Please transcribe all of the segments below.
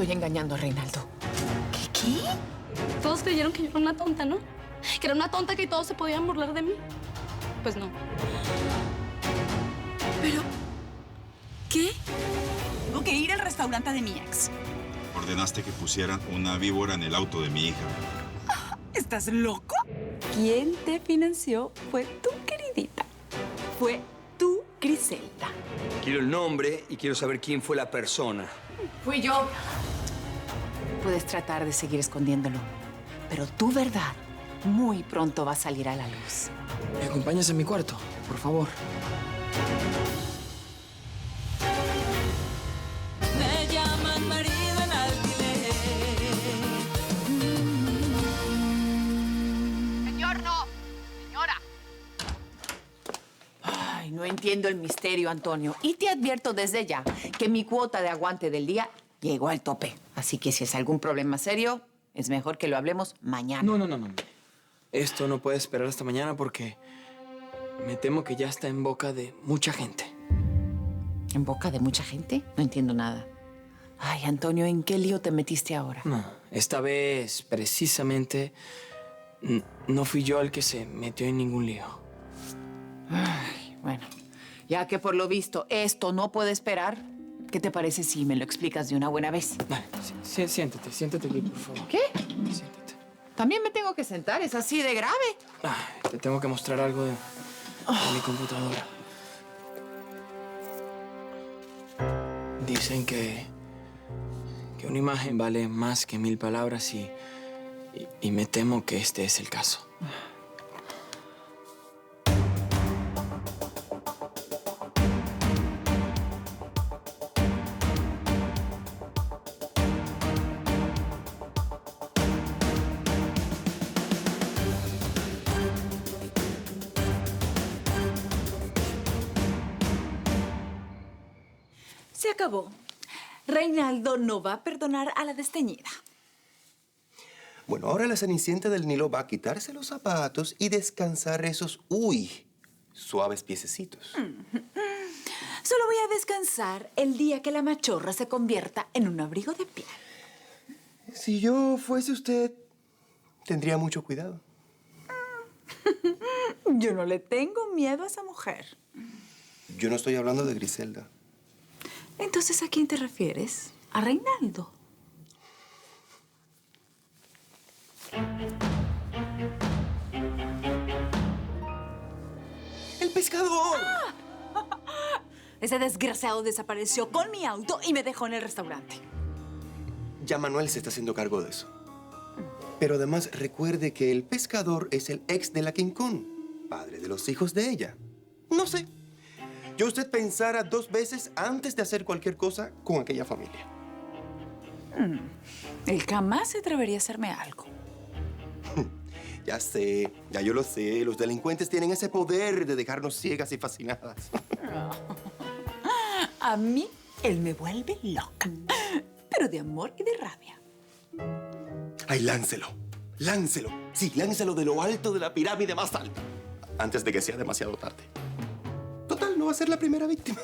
estoy engañando a Reinaldo. ¿Qué? Todos creyeron que yo era una tonta, ¿no? Que era una tonta que todos se podían burlar de mí. Pues no. Pero... ¿qué? Tengo que ir al restaurante de mi ex. Ordenaste que pusieran una víbora en el auto de mi hija. ¿Estás loco? Quien te financió fue tu queridita. Fue tu Griselda. Quiero el nombre y quiero saber quién fue la persona. Fui yo. Puedes tratar de seguir escondiéndolo, pero tu verdad muy pronto va a salir a la luz. ¿Me acompañas en mi cuarto, por favor? Me llaman marido en alquiler. Señor, no. Señora. Ay, no entiendo el misterio, Antonio. Y te advierto desde ya que mi cuota de aguante del día llegó al tope. Así que si es algún problema serio, es mejor que lo hablemos mañana. No. Esto no puede esperar hasta mañana porque me temo que ya está en boca de mucha gente. ¿En boca de mucha gente? No entiendo nada. Ay, Antonio, ¿en qué lío te metiste ahora? No, esta vez precisamente no fui yo el que se metió en ningún lío. Ay, bueno, ya que por lo visto esto no puede esperar, ¿qué te parece si me lo explicas de una buena vez? Vale, siéntate aquí, por favor. ¿Qué? Siéntate. También me tengo que sentar, ¿es así de grave? Ay, te tengo que mostrar algo de mi computadora. Dicen que una imagen vale más que 1000 palabras y me temo que este es el caso. Se acabó. Reinaldo no va a perdonar a la desteñida. Bueno, ahora la Cenicienta del Nilo va a quitarse los zapatos y descansar esos, suaves piececitos. Solo voy a descansar el día que la machorra se convierta en un abrigo de piel. Si yo fuese usted, tendría mucho cuidado. Yo no le tengo miedo a esa mujer. Yo no estoy hablando de Griselda. Entonces, ¿a quién te refieres? ¿A Reinaldo? ¡El pescador! Ese desgraciado desapareció con mi auto y me dejó en el restaurante. Ya Manuel se está haciendo cargo de eso. Pero además recuerde que el pescador es el ex de la Quincón, padre de los hijos de ella. No sé. Yo usted pensara 2 veces antes de hacer cualquier cosa con aquella familia. Él jamás se atrevería a hacerme algo. Ya sé, ya yo lo sé. Los delincuentes tienen ese poder de dejarnos ciegas y fascinadas. A mí, él me vuelve loca. Pero de amor y de rabia. Ay, láncelo. Láncelo. Sí, láncelo de lo alto de la pirámide más alta. Antes de que sea demasiado tarde. Total, no va a ser la primera víctima.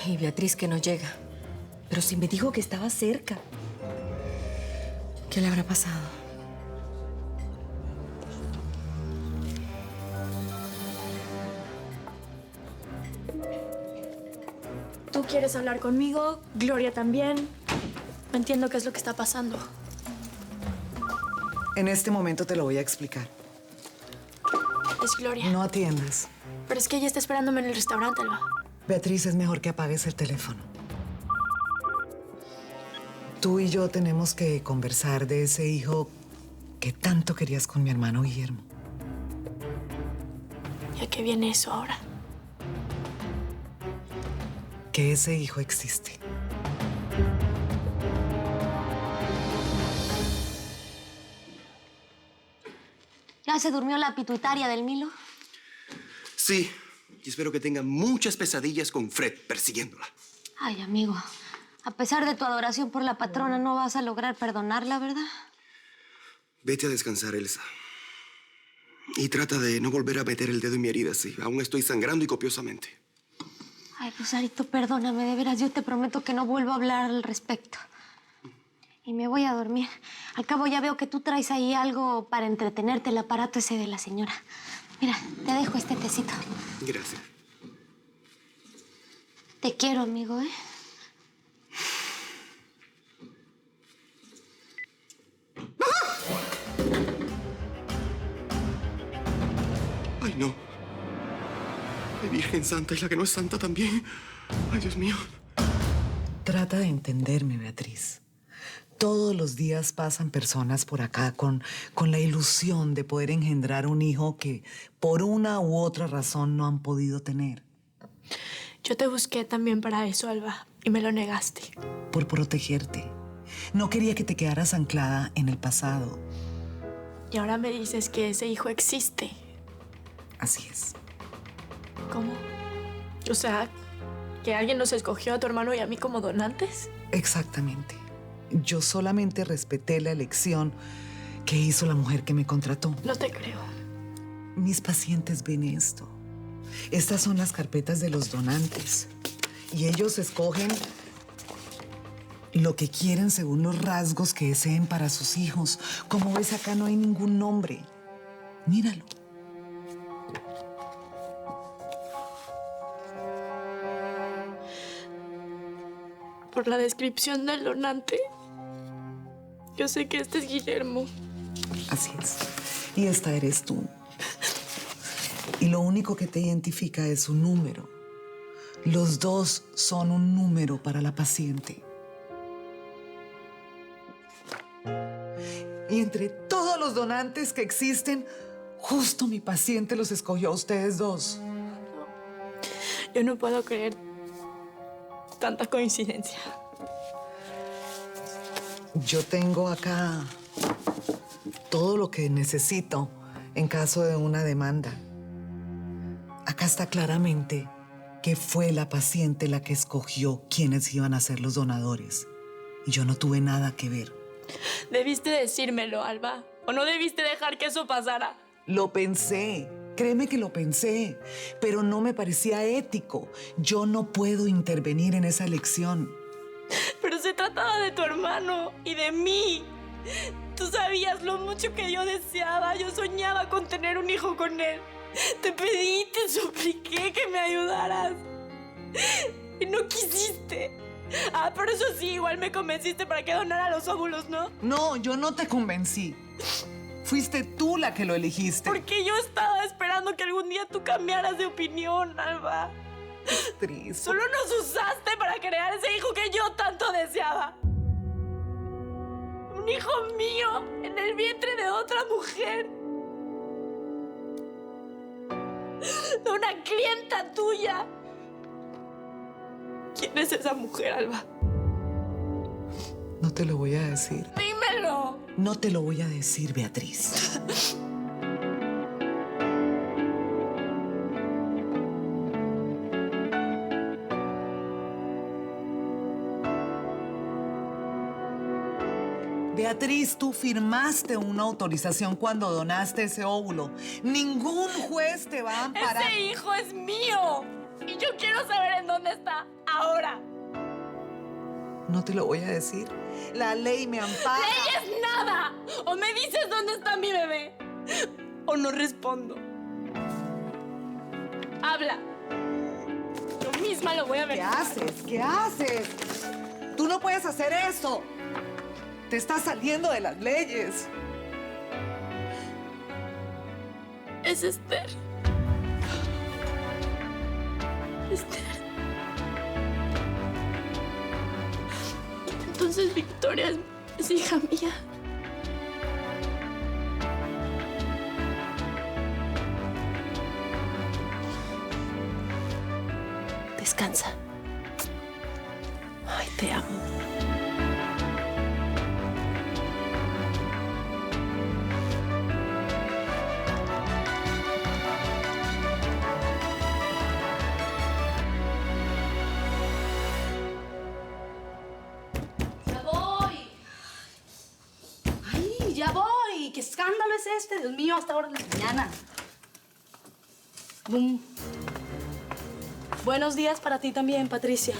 Y Beatriz que no llega. Pero si me dijo que estaba cerca. ¿Qué le habrá pasado? Tú quieres hablar conmigo, Gloria también. No entiendo qué es lo que está pasando. En este momento te lo voy a explicar. Es Gloria. No atiendas. Pero es que ella está esperándome en el restaurante, Alba. Beatriz, es mejor que apagues el teléfono. Tú y yo tenemos que conversar de ese hijo que tanto querías con mi hermano Guillermo. ¿Y a qué viene eso ahora? Que ese hijo existe. ¿Ya se durmió la pituitaria del Milo? Sí, y espero que tenga muchas pesadillas con Fred persiguiéndola. Ay, amigo, a pesar de tu adoración por la patrona, no vas a lograr perdonarla, ¿verdad? Vete a descansar, Elsa. Y trata de no volver a meter el dedo en mi herida, sí. Aún estoy sangrando y copiosamente. Ay, Rosarito, perdóname, de veras. Yo te prometo que no vuelvo a hablar al respecto. Y me voy a dormir. Al cabo ya veo que tú traes ahí algo para entretenerte, el aparato ese de la señora. Mira, te dejo este tecito. Gracias. Te quiero, amigo, ¿eh? Ay, no. La Virgen Santa y la que no es santa también. Ay, Dios mío. Trata de entenderme, Beatriz. Todos los días pasan personas por acá con la ilusión de poder engendrar un hijo que por una u otra razón no han podido tener. Yo te busqué también para eso, Alba, y me lo negaste. Por protegerte. No quería que te quedaras anclada en el pasado. Y ahora me dices que ese hijo existe. Así es. ¿Cómo? O sea, ¿que alguien nos escogió a tu hermano y a mí como donantes? Exactamente. Yo solamente respeté la elección que hizo la mujer que me contrató. No te creo. Mis pacientes ven esto. Estas son las carpetas de los donantes. Y ellos escogen lo que quieren según los rasgos que deseen para sus hijos. Como ves, acá no hay ningún nombre. Míralo. Por la descripción del donante, yo sé que este es Guillermo. Así es. Y esta eres tú. Y lo único que te identifica es un número. Los dos son un número para la paciente. Y entre todos los donantes que existen, justo mi paciente los escogió a ustedes dos. Yo no puedo creer tanta coincidencia. Yo tengo acá todo lo que necesito en caso de una demanda. Acá está claramente que fue la paciente la que escogió quiénes iban a ser los donadores. Y yo no tuve nada que ver. Debiste decírmelo, Alba. ¿O no debiste dejar que eso pasara? Lo pensé. Créeme que lo pensé. Pero no me parecía ético. Yo no puedo intervenir en esa elección. Pero se trataba de tu hermano y de mí. Tú sabías lo mucho que yo deseaba. Yo soñaba con tener un hijo con él. Te pedí, te supliqué que me ayudaras. Y no quisiste. Ah, pero eso sí, igual me convenciste para que donara los óvulos, ¿no? No, yo no te convencí. Fuiste tú la que lo elegiste. Porque yo estaba esperando que algún día tú cambiaras de opinión, Alba. Triste. Solo nos usaste para crear ese hijo que yo tanto deseaba. Un hijo mío en el vientre de otra mujer. De una clienta tuya. ¿Quién es esa mujer, Alba? No te lo voy a decir. ¡Dímelo! No te lo voy a decir, Beatriz. Beatriz, tú firmaste una autorización cuando donaste ese óvulo. Ningún juez te va a amparar. ¡Ese hijo es mío! Y yo quiero saber en dónde está ahora. No te lo voy a decir. La ley me ampara. ¡Leyes nada! O me dices dónde está mi bebé, o no respondo. Habla. Yo misma lo voy a ver. ¿Qué haces? ¿Qué haces? Tú no puedes hacer eso. Te estás saliendo de las leyes. Es Esther. Esther. Entonces Victoria es hija mía. Descansa. Ay, te amo. ¡Ya voy! ¡Ay, ya voy! ¿Qué escándalo es este? Dios mío, hasta ahora de la mañana. Bum. Buenos días para ti también, Patricia.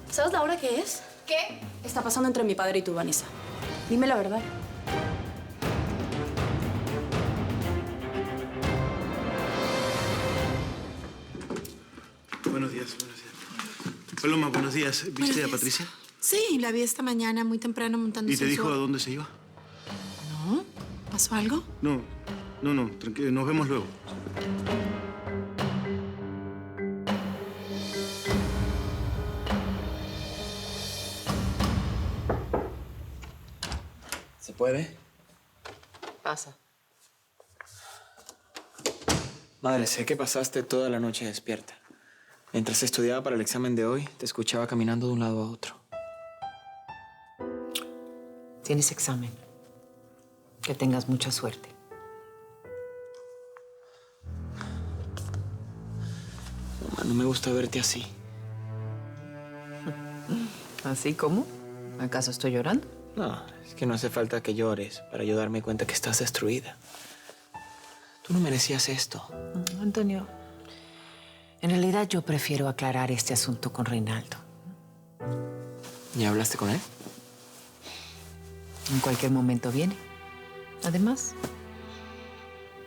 ¿Sabes la hora que es? ¿Qué está pasando entre mi padre y tú, Vanessa? Dime la verdad. Buenos días, buenos días. Paloma, buenos días. ¿Viste a Patricia? Sí, la vi esta mañana muy temprano montándose. ¿Y te dijo a dónde se iba? No. ¿Pasó algo? No, tranquilo, nos vemos luego. ¿Se puede? Pasa. Madre, sé que pasaste toda la noche despierta. Mientras estudiaba para el examen de hoy, te escuchaba caminando de un lado a otro. Tienes examen. Que tengas mucha suerte. Mamá, no me gusta verte así. ¿Así como? ¿Acaso estoy llorando? No, es que no hace falta que llores para yo darme cuenta que estás destruida. Tú no merecías esto. Antonio, en realidad yo prefiero aclarar este asunto con Reinaldo. ¿Ya hablaste con él? En cualquier momento viene. Además,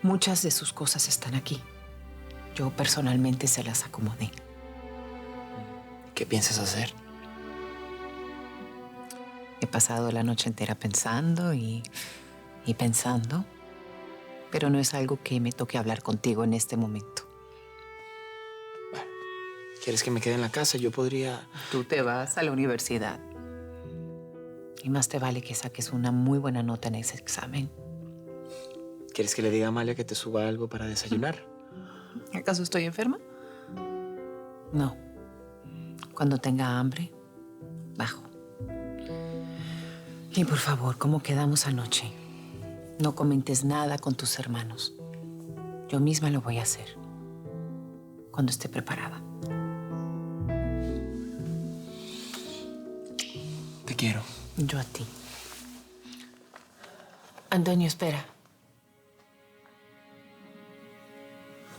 muchas de sus cosas están aquí. Yo personalmente se las acomodé. ¿Qué piensas hacer? He pasado la noche entera pensando y pensando, pero no es algo que me toque hablar contigo en este momento. Bueno, ¿quieres que me quede en la casa? Yo podría... Tú te vas a la universidad. Y más te vale que saques una muy buena nota en ese examen. ¿Quieres que le diga a Amalia que te suba algo para desayunar? ¿Acaso estoy enferma? No. Cuando tenga hambre, bajo. Y por favor, ¿cómo quedamos anoche? No comentes nada con tus hermanos. Yo misma lo voy a hacer. Cuando esté preparada. Te quiero. Yo a ti. Antonio, espera.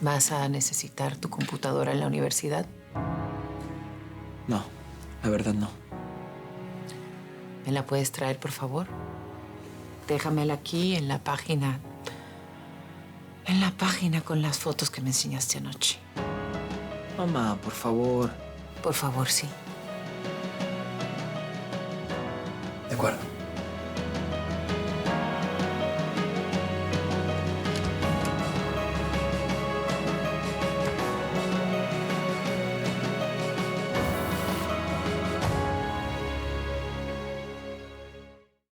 ¿Vas a necesitar tu computadora en la universidad? No, la verdad no. ¿Me la puedes traer, por favor? Déjamela aquí en la página. En la página con las fotos que me enseñaste anoche. Mamá, por favor. Por favor, sí. De acuerdo.